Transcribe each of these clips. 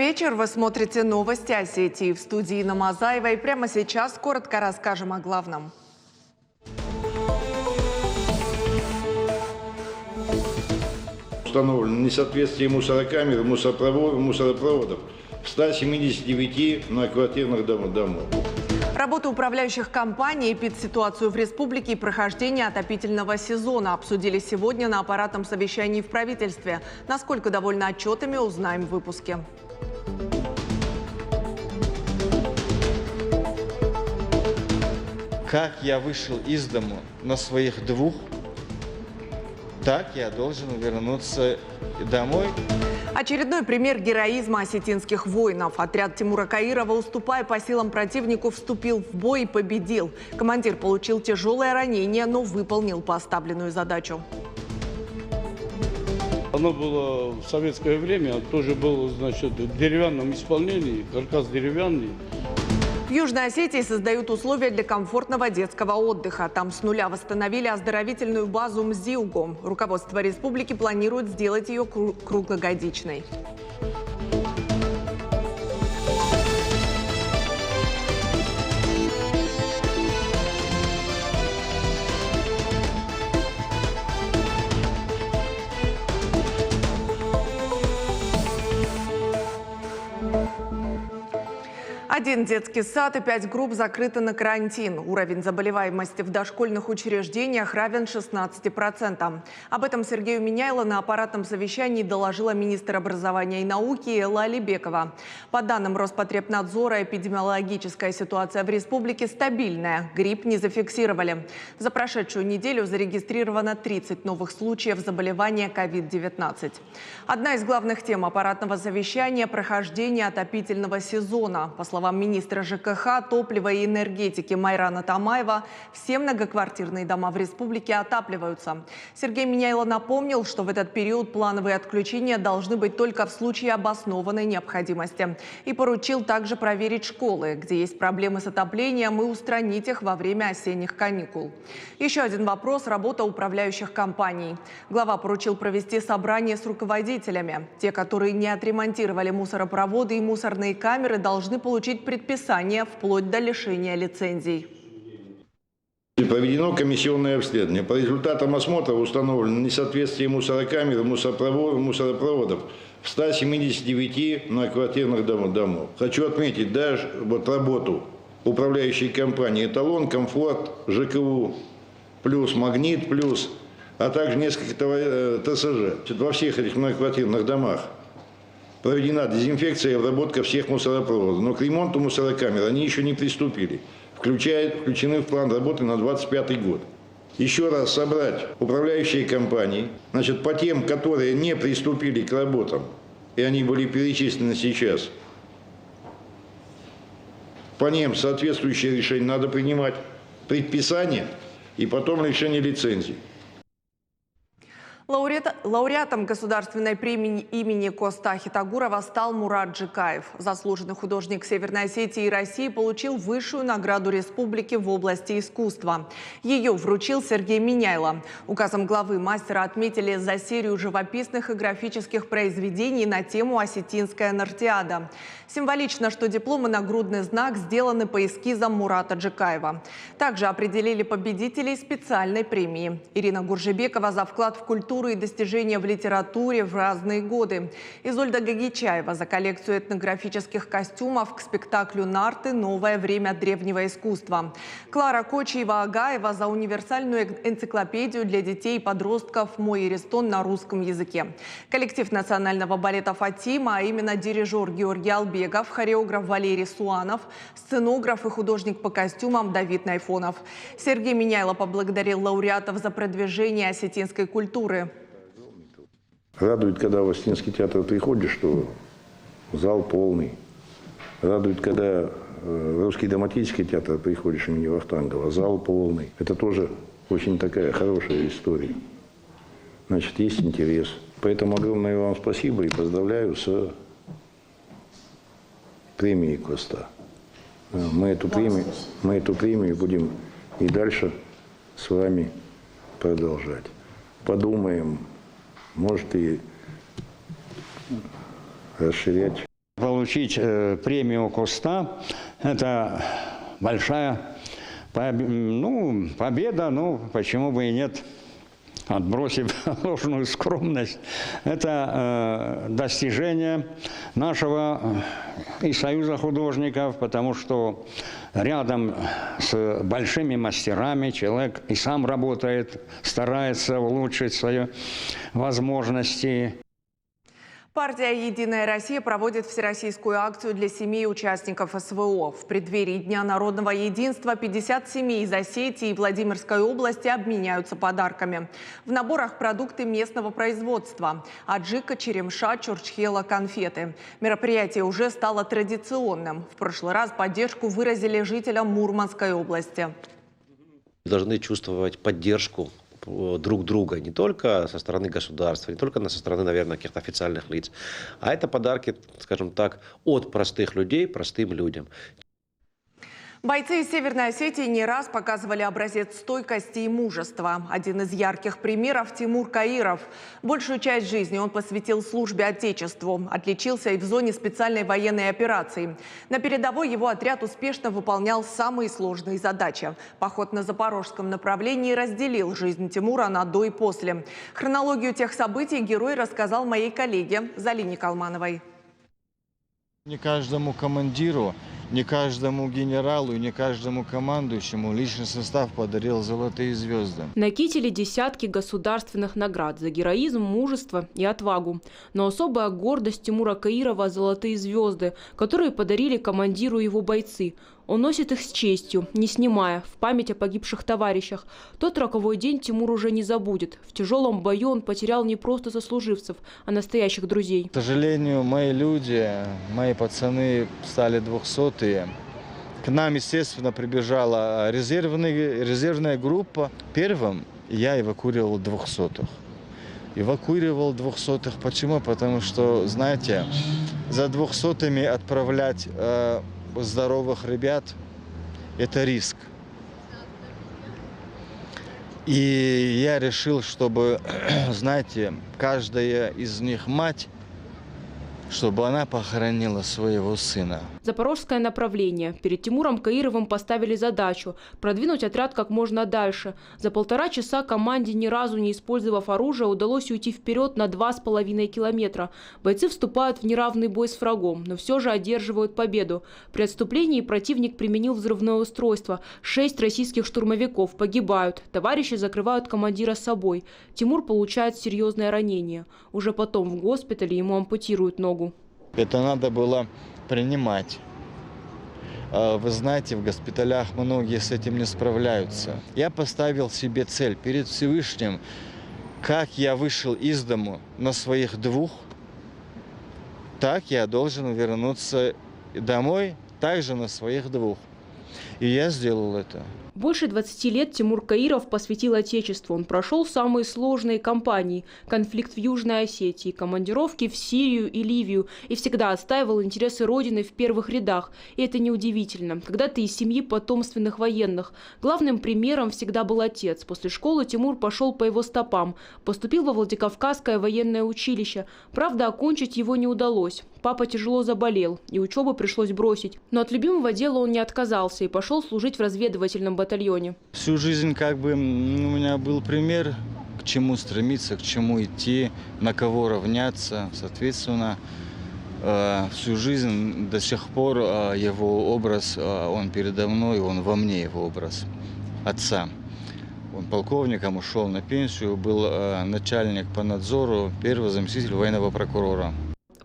вечер. Вы смотрите новости Осетии. В студии Инна Мазаева. И прямо сейчас коротко расскажем о главном. Установлено несоответствие мусорокамер и мусоропроводов в 179 многоквартирных домов. Работу управляющих компаний, эпидситуацию в республике и прохождение отопительного сезона обсудили сегодня на аппаратном совещании в правительстве. Насколько довольны отчетами, узнаем в выпуске. Как я вышел из дому на своих двух, так я должен вернуться домой. Очередной пример героизма осетинских воинов. Отряд Тимура Каирова, уступая по силам противнику, вступил в бой и победил. Командир получил тяжелое ранение, но выполнил поставленную задачу. Оно было в советское время, тоже было, значит, в деревянном исполнении, каркас деревянный. В Южной Осетии создают условия для комфортного детского отдыха. Там с нуля восстановили оздоровительную базу МЗИУГО. Руководство республики планирует сделать ее круглогодичной. Один детский сад и 5 групп закрыты на карантин. Уровень заболеваемости в дошкольных учреждениях равен 16%. Об этом Сергею Миняйло на аппаратном совещании доложила министр образования и науки Элла Алибекова. По данным Роспотребнадзора, эпидемиологическая ситуация в республике стабильная. Грипп не зафиксировали. За прошедшую неделю зарегистрировано 30 новых случаев заболевания COVID-19. Одна из главных тем аппаратного совещания – прохождение отопительного сезона. По словам министра ЖКХ, топлива и энергетики Майрана Тамаева, все многоквартирные дома в республике отапливаются. Сергей Миняйло напомнил, что в этот период плановые отключения должны быть только в случае обоснованной необходимости. И поручил также проверить школы, где есть проблемы с отоплением, и устранить их во время осенних каникул. Еще один вопрос – работа управляющих компаний. Глава поручил провести собрание с руководителями. Те, которые не отремонтировали мусоропроводы и мусорные камеры, должны получить предписание вплоть до лишения лицензий. Проведено комиссионное обследование. По результатам осмотра установлено несоответствие мусорокамер и мусоропроводов в 179 многоквартирных домов. Хочу отметить даже работу управляющей компании «Эталон», «Комфорт», ЖКУ, плюс «Магнит», плюс, а также несколько ТСЖ. Во всех этих многоквартирных домах проведена дезинфекция и обработка всех мусоропроводов. Но к ремонту мусорокамер они еще не приступили. Включены в план работы на 2025 год. Еще раз собрать управляющие компании, значит, по тем, которые не приступили к работам, и они были перечислены сейчас, по ним соответствующее решение надо принимать, предписание и потом лишение лицензий. Лауреатом государственной премии имени Коста Хитагурова стал Мурат Джикаев. Заслуженный художник Северной Осетии и России получил высшую награду республики в области искусства. Ее вручил Сергей Миняйло. Указом главы мастера отметили за серию живописных и графических произведений на тему «Осетинская нартиада». Символично, что диплом и нагрудный знак сделаны по эскизам Мурата Джикаева. Также определили победителей специальной премии. Ирина Гуржебекова за вклад в культуру и достижения в литературе в разные годы. Изольда Гагичаева за коллекцию этнографических костюмов к спектаклю «Нарты. Новое время древнего искусства». Клара Кочиева-Агаева за универсальную энциклопедию для детей и подростков «Мой Иристон» на русском языке. Коллектив национального балета «Фатима», а именно дирижер Георгий Албегов, хореограф Валерий Суанов, сценограф и художник по костюмам Давид Найфонов. Сергей Миняйло поблагодарил лауреатов за продвижение осетинской культуры. Радует, когда в Осетинский театр приходишь, что зал полный. Радует, когда в Русский драматический театр приходишь имени Вахтангова, зал полный. Это тоже очень такая хорошая история. Значит, есть интерес. Поэтому огромное вам спасибо и поздравляю с премией Коста. Мы эту премию будем и дальше с вами продолжать. Подумаем, может и расширять. получить премию Куста – это большая победа, почему бы и нет, отбросив ложную скромность. Это достижение нашего и Союза художников, потому что рядом с большими мастерами человек и сам работает, старается улучшить свои возможности. Партия «Единая Россия» проводит всероссийскую акцию для семей участников СВО. В преддверии Дня народного единства 50 семей из Осетии и Владимирской области обменяются подарками. В наборах продукты местного производства – аджика, черемша, чурчхела, конфеты. Мероприятие уже стало традиционным. В прошлый раз поддержку выразили жителям Мурманской области. Должны чувствовать поддержку друг друга, не только со стороны государства, не только со стороны, наверное, каких-то официальных лиц, а это подарки, скажем так, от простых людей простым людям. Бойцы из Северной Осетии не раз показывали образец стойкости и мужества. Один из ярких примеров – Тимур Каиров. Большую часть жизни он посвятил службе Отечеству. Отличился и в зоне специальной военной операции. На передовой его отряд успешно выполнял самые сложные задачи. Поход на запорожском направлении разделил жизнь Тимура на до и после. Хронологию тех событий герой рассказал моей коллеге Залине Калмановой. Не каждому командиру, не каждому генералу и не каждому командующему личный состав подарил золотые звезды. На кителе десятки государственных наград за героизм, мужество и отвагу. Но особая гордость Тимура Каирова – золотые звезды, которые подарили командиру его бойцы. Он носит их с честью, не снимая, в память о погибших товарищах. Тот роковой день Тимур уже не забудет. В тяжелом бою он потерял не просто сослуживцев, а настоящих друзей. К сожалению, мои люди, мои пацаны стали 200-е. К нам, естественно, прибежала резервная группа. Первым я эвакуировал 200-х. Эвакуировал 200-х. Почему? Потому что, знаете, за 200-ми отправлять здоровых ребят – это риск. И я решил, чтобы, знаете, каждая из них мать, чтобы она похоронила своего сына. Запорожское направление. Перед Тимуром Каировым поставили задачу – продвинуть отряд как можно дальше. За 1,5 часа команде, ни разу не использовав оружие, удалось уйти вперед на 2,5 километра. Бойцы вступают в неравный бой с врагом, но все же одерживают победу. При отступлении противник применил взрывное устройство. 6 российских штурмовиков погибают. Товарищи закрывают командира с собой. Тимур получает серьезное ранение. Уже потом в госпитале ему ампутируют ногу. Это надо было принимать. Вы знаете, в госпиталях многие с этим не справляются. Я поставил себе цель перед Всевышним, как я вышел из дому на своих 2, так я должен вернуться домой также на своих 2. И я сделал это. Больше 20 лет Тимур Каиров посвятил Отечеству. Он прошел самые сложные кампании. Конфликт в Южной Осетии, командировки в Сирию и Ливию. И всегда отстаивал интересы Родины в первых рядах. И это неудивительно. Когда-то из семьи потомственных военных. Главным примером всегда был отец. После школы Тимур пошел по его стопам. Поступил во Владикавказское военное училище. Правда, окончить его не удалось. Папа тяжело заболел, и учебу пришлось бросить. Но от любимого дела он не отказался и пошел служить в разведывательном батальоне. Всю жизнь как бы у меня был пример, к чему стремиться, к чему идти, на кого равняться. Соответственно, всю жизнь до сих пор его образ, он передо мной, он во мне, его образ отца. Он полковником ушел на пенсию, был начальник по надзору, первый заместитель военного прокурора.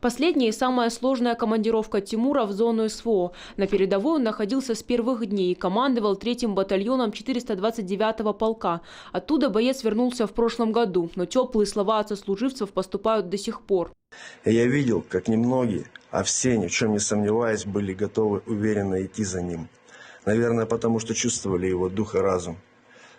Последняя и самая сложная командировка Тимура в зону СВО. На передовой он находился с первых дней и командовал 3-м батальоном 429-го полка. Оттуда боец вернулся в прошлом году, но теплые слова от сослуживцев поступают до сих пор. Я видел, как немногие, а все, ни в чем не сомневаясь, были готовы уверенно идти за ним. Наверное, потому что чувствовали его дух и разум.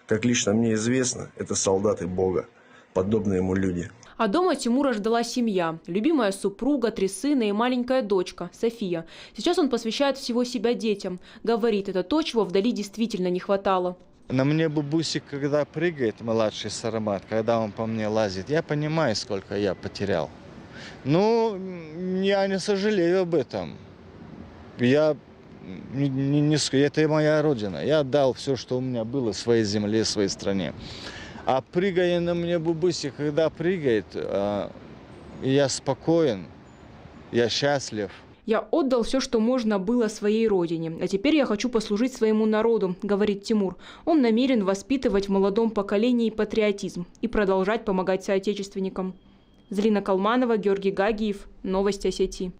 Как лично мне известно, это солдаты Бога, подобные ему люди. А дома Тимура ждала семья. Любимая супруга, 3 сына и маленькая дочка, София. Сейчас он посвящает всего себя детям. Говорит, это то, чего вдали действительно не хватало. На мне бабусик, когда прыгает, младший Сарамат, когда он по мне лазит, я понимаю, сколько я потерял. Но я не сожалею об этом. Это моя родина. Я отдал все, что у меня было, своей земле, своей стране. А прыгая на мне бубыси, когда прыгает, я спокоен, я счастлив. «Я отдал все, что можно было своей родине, а теперь я хочу послужить своему народу», – говорит Тимур. Он намерен воспитывать в молодом поколении патриотизм и продолжать помогать соотечественникам. Залина Калманова, Георгий Гагиев. Новости Осетии.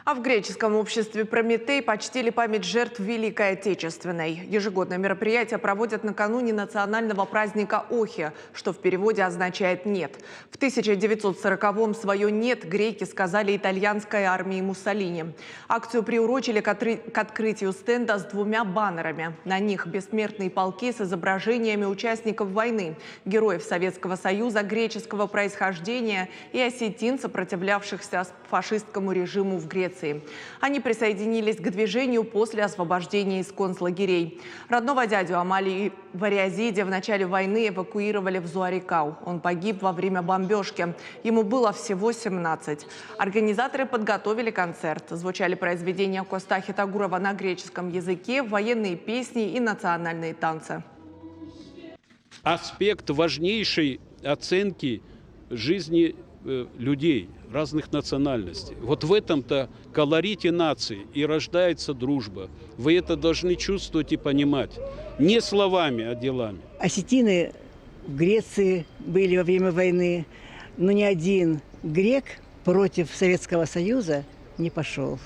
А в греческом обществе «Прометей» почтили память жертв Великой Отечественной. Ежегодное мероприятие проводят накануне национального праздника Охи, что в переводе означает «нет». В 1940-м свое «нет» греки сказали итальянской армии Муссолини. Акцию приурочили к открытию стенда с 2 баннерами. На них бессмертные полки с изображениями участников войны, героев Советского Союза греческого происхождения и осетин, сопротивлявшихся фашистскому режиму в Греции. Они присоединились к движению после освобождения из концлагерей. Родного дядю Амалии Вариазиди в начале войны эвакуировали в Зуарикау. Он погиб во время бомбежки. Ему было всего 17. Организаторы подготовили концерт. Звучали произведения Костахи Тагурова на греческом языке, военные песни и национальные танцы. Аспект важнейшей оценки жизни людей разных национальностей. Вот в этом-то колорите нации и рождается дружба. Вы это должны чувствовать и понимать. Не словами, а делами. Осетины в Греции были во время войны, но ни один грек против Советского Союза не пошел.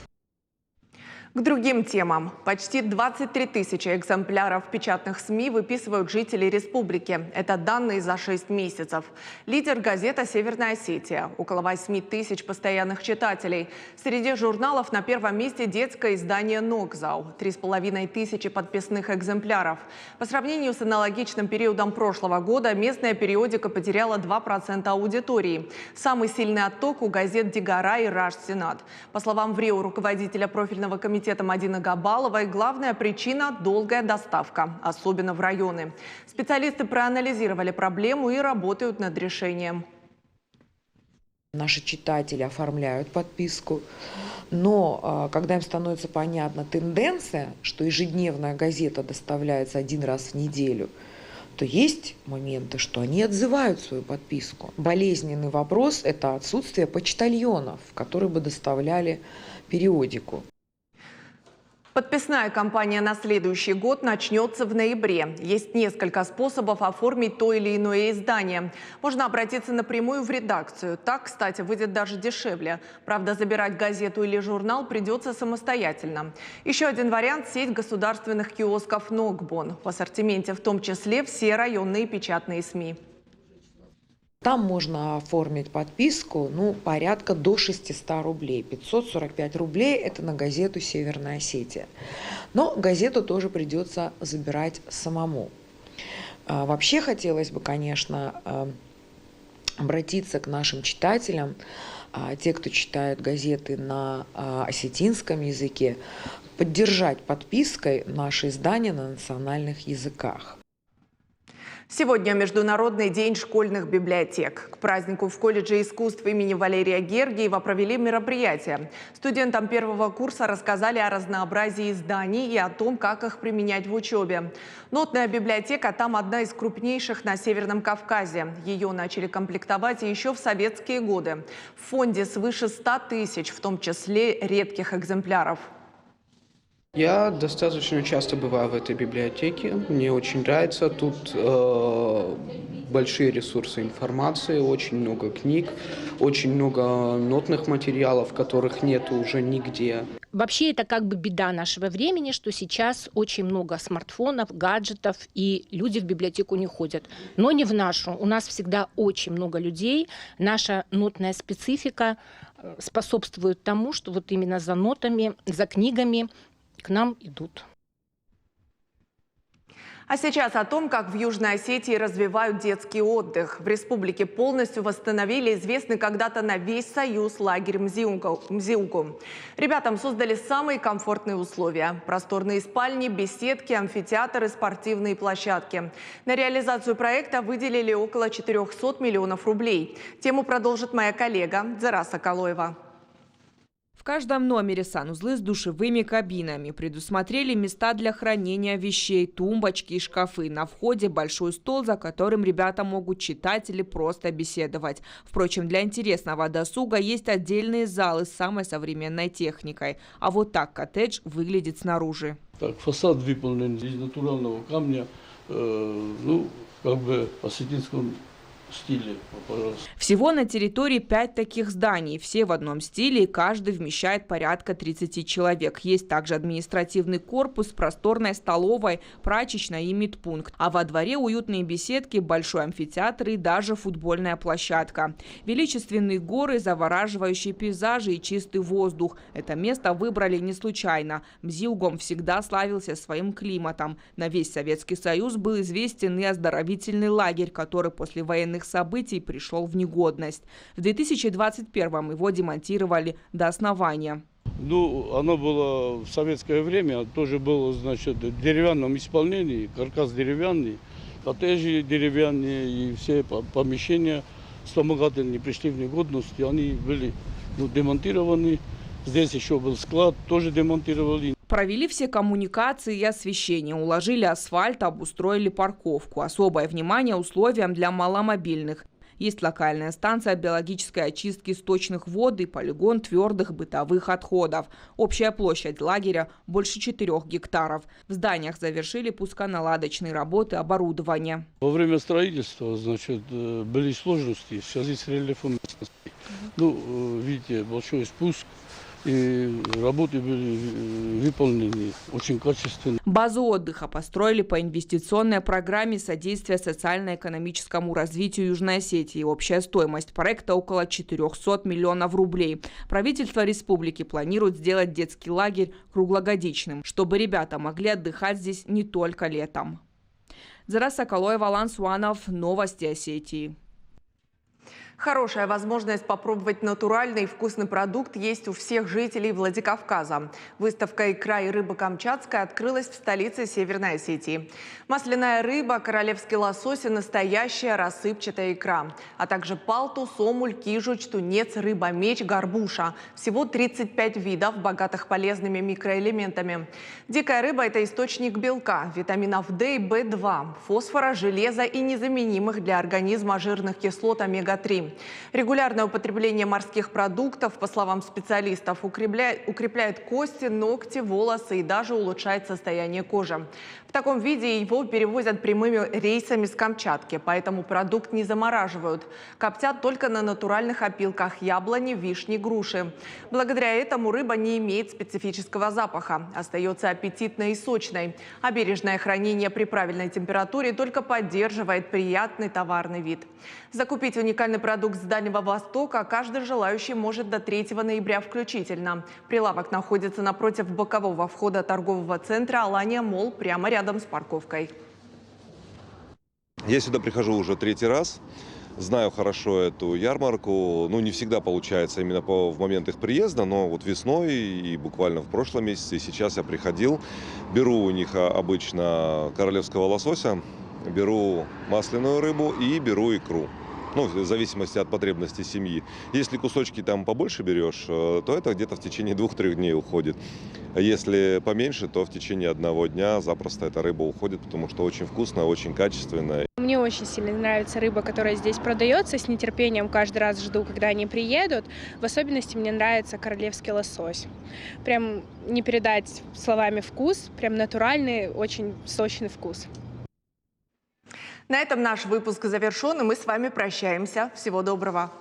К другим темам. Почти 23 тысячи экземпляров печатных СМИ выписывают жители республики. Это данные за 6 месяцев. Лидер газета «Северная Осетия». Около 8 тысяч постоянных читателей. Среди журналов на первом месте детское издание «Нокзау». 3,5 тысячи подписных экземпляров. По сравнению с аналогичным периодом прошлого года местная периодика потеряла 2% аудитории. Самый сильный отток у газет «Дигара» и «Раш-Сенат». По словам ВРИО руководителя профильного комитета Мадины Габаловой, главная причина – долгая доставка, особенно в районы. Специалисты проанализировали проблему и работают над решением. Наши читатели оформляют подписку, но когда им становится понятна тенденция, что ежедневная газета доставляется 1 раз в неделю, то есть моменты, что они отзывают свою подписку. Болезненный вопрос – это отсутствие почтальонов, которые бы доставляли периодику. Подписная кампания на следующий год начнется в ноябре. Есть несколько способов оформить то или иное издание. Можно обратиться напрямую в редакцию. Так, кстати, выйдет даже дешевле. Правда, забирать газету или журнал придется самостоятельно. Еще один вариант – сеть государственных киосков «Нокбон». В ассортименте в том числе все районные печатные СМИ. Там можно оформить подписку, порядка до 600 рублей. 545 рублей – это на газету «Северная Осетия». Но газету тоже придется забирать самому. Вообще хотелось бы, конечно, обратиться к нашим читателям, те, кто читает газеты на осетинском языке, поддержать подпиской наши издания на национальных языках. Сегодня Международный день школьных библиотек. К празднику в колледже искусств имени Валерия Гергиева провели мероприятие. Студентам первого курса рассказали о разнообразии изданий и о том, как их применять в учебе. Нотная библиотека там одна из крупнейших на Северном Кавказе. Ее начали комплектовать еще в советские годы. В фонде свыше 100 тысяч, в том числе редких экземпляров. Я достаточно часто бываю в этой библиотеке, мне очень нравится, тут большие ресурсы информации, очень много книг, очень много нотных материалов, которых нет уже нигде. Вообще это как бы беда нашего времени, что сейчас очень много смартфонов, гаджетов, и люди в библиотеку не ходят. Но не в нашу. У нас всегда очень много людей. Наша нотная специфика способствует тому, что вот именно за нотами, за книгами к нам идут. А сейчас о том, как в Южной Осетии развивают детский отдых. В республике полностью восстановили известный когда-то на весь Союз лагерь Мзиуку. Ребятам создали самые комфортные условия. Просторные спальни, беседки, амфитеатры, спортивные площадки. На реализацию проекта выделили около 400 миллионов рублей. Тему продолжит моя коллега Зара Соколоева. В каждом номере санузлы с душевыми кабинами. Предусмотрели места для хранения вещей, тумбочки и шкафы. На входе большой стол, за которым ребята могут читать или просто беседовать. Впрочем, для интересного досуга есть отдельные залы с самой современной техникой. А вот так коттедж выглядит снаружи. Так, фасад выполнен из натурального камня, осетинском стиле. Пожалуйста. Всего на территории 5 таких зданий. Все в одном стиле, и каждый вмещает порядка 30 человек. Есть также административный корпус с просторной столовой, прачечной и медпункт. А во дворе уютные беседки, большой амфитеатр и даже футбольная площадка. Величественные горы, завораживающие пейзажи и чистый воздух. Это место выбрали не случайно. Мзиугом всегда славился своим климатом. На весь Советский Союз был известен и оздоровительный лагерь, который после военных событий пришел в негодность. В 2021-м его демонтировали до основания. Оно было в советское время, тоже было, в деревянном исполнении, каркас деревянный, коттеджи деревянные и все помещения вспомогательные пришли в негодность, и они были демонтированы. Здесь еще был склад, тоже демонтировали. Провели все коммуникации и освещение, уложили асфальт, обустроили парковку. Особое внимание условиям для маломобильных. Есть локальная станция биологической очистки сточных вод и полигон твердых бытовых отходов. Общая площадь лагеря больше 4 гектаров. В зданиях завершили пусконаладочные работы оборудования. Во время строительства, были сложности в связи с рельефом местности. Видите, большой спуск. И работы были выполнены очень качественно. Базу отдыха построили по инвестиционной программе содействия социально-экономическому развитию Южной Осетии. Общая стоимость проекта около 400 миллионов рублей. Правительство республики планирует сделать детский лагерь круглогодичным, чтобы ребята могли отдыхать здесь не только летом. Зара Соколоева, Алан Суанов, Новости Осетии. Хорошая возможность попробовать натуральный и вкусный продукт есть у всех жителей Владикавказа. Выставка «Икра и рыба камчатская» открылась в столице Северной Осетии. Масляная рыба, королевский лосось и настоящая рассыпчатая икра. А также палту, сомуль, кижуч, тунец, рыба, меч, горбуша. Всего 35 видов, богатых полезными микроэлементами. Дикая рыба – это источник белка, витаминов D и B2, фосфора, железа и незаменимых для организма жирных кислот омега-3. Регулярное употребление морских продуктов, по словам специалистов, укрепляет кости, ногти, волосы и даже улучшает состояние кожи. В таком виде его перевозят прямыми рейсами с Камчатки, поэтому продукт не замораживают. Коптят только на натуральных опилках яблони, вишни, груши. Благодаря этому рыба не имеет специфического запаха, остается аппетитной и сочной. А бережное хранение при правильной температуре только поддерживает приятный товарный вид. Закупить уникальный продукт с Дальнего Востока каждый желающий может до 3 ноября включительно. Прилавок находится напротив бокового входа торгового центра «Алания Молл», прямо рядом с парковкой. Я сюда прихожу уже 3-й раз. Знаю хорошо эту ярмарку. Не всегда получается именно в момент их приезда, но вот весной и буквально в прошлом месяце, и сейчас я приходил. Беру у них обычно королевского лосося, беру масляную рыбу и беру икру. В зависимости от потребностей семьи. Если кусочки там побольше берешь, то это где-то в течение 2-3 дней уходит. А если поменьше, то в течение 1 дня запросто эта рыба уходит, потому что очень вкусная, очень качественная. Мне очень сильно нравится рыба, которая здесь продается. С нетерпением каждый раз жду, когда они приедут. В особенности мне нравится королевский лосось. Прям не передать словами вкус. Прям натуральный, очень сочный вкус. На этом наш выпуск завершен, и мы с вами прощаемся. Всего доброго.